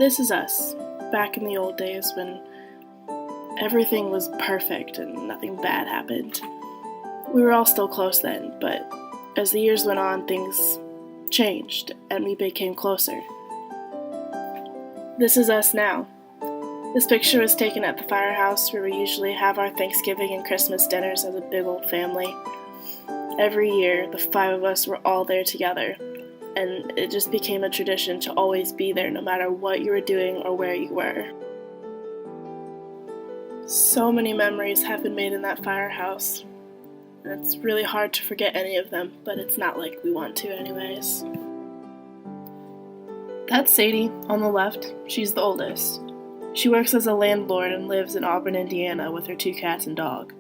This is us, back in the old days when everything was perfect and nothing bad happened. We were all still close then, but as the years went on, things changed and we became closer. This is us now. This picture was taken at the firehouse where we usually have our Thanksgiving and Christmas dinners as a big old family. Every year, the 5 of us were all there together, and it just became a tradition to always be there no matter what you were doing or where you were. So many memories have been made in that firehouse, and it's really hard to forget any of them, but it's not like we want to anyways. That's Sadie, on the left. She's the oldest. She works as a landlord and lives in Auburn, Indiana with her 2 cats and dog.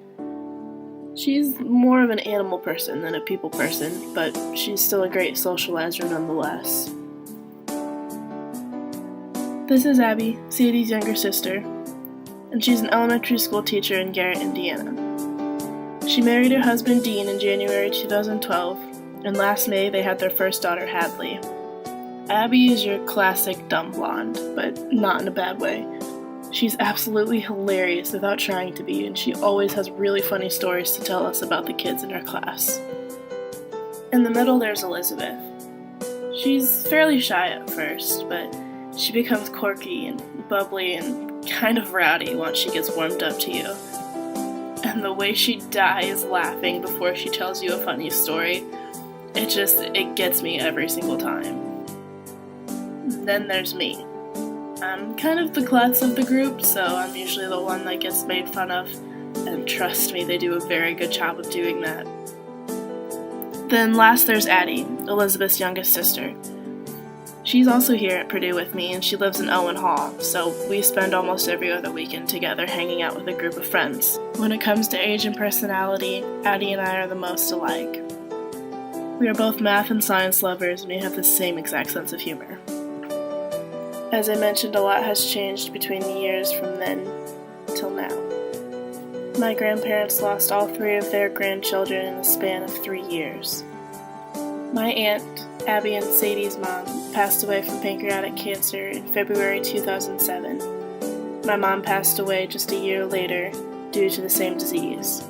She's more of an animal person than a people person, but she's still a great socializer nonetheless. This is Abby, Sadie's younger sister, and she's an elementary school teacher in Garrett, Indiana. She married her husband Dean in January 2012, and last May they had their first daughter, Hadley. Abby is your classic dumb blonde, but not in a bad way. She's absolutely hilarious without trying to be, and she always has really funny stories to tell us about the kids in her class. In the middle, there's Elizabeth. She's fairly shy at first, but she becomes quirky and bubbly and kind of rowdy once she gets warmed up to you. And the way she dies laughing before she tells you a funny story, it gets me every single time. Then there's me. I'm kind of the klutz of the group, so I'm usually the one that gets made fun of, and trust me, they do a very good job of doing that. Then last there's Addie, Elizabeth's youngest sister. She's also here at Purdue with me, and she lives in Owen Hall, so we spend almost every other weekend together hanging out with a group of friends. When it comes to age and personality, Addie and I are the most alike. We are both math and science lovers, and we have the same exact sense of humor. As I mentioned, a lot has changed between the years from then till now. My grandparents lost all 3 of their grandchildren in the span of 3 years. My aunt, Abby and Sadie's mom, passed away from pancreatic cancer in February 2007. My mom passed away just a year later due to the same disease.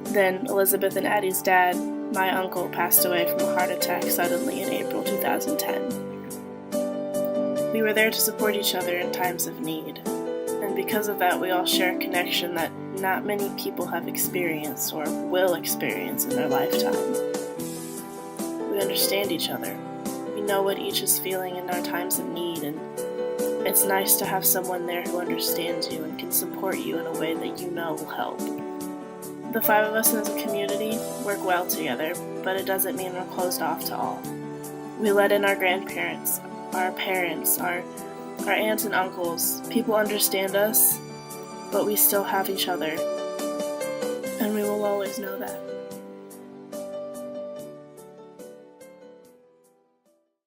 Then Elizabeth and Addie's dad, my uncle, passed away from a heart attack suddenly in April 2010. We were there to support each other in times of need, and because of that we all share a connection that not many people have experienced or will experience in their lifetime. We understand each other. We know what each is feeling in our times of need, and it's nice to have someone there who understands you and can support you in a way that you know will help. The 5 of us as a community work well together, but it doesn't mean we're closed off to all. We let in our grandparents, our parents, our aunts and uncles. People understand us, but we still have each other, and we will always know that.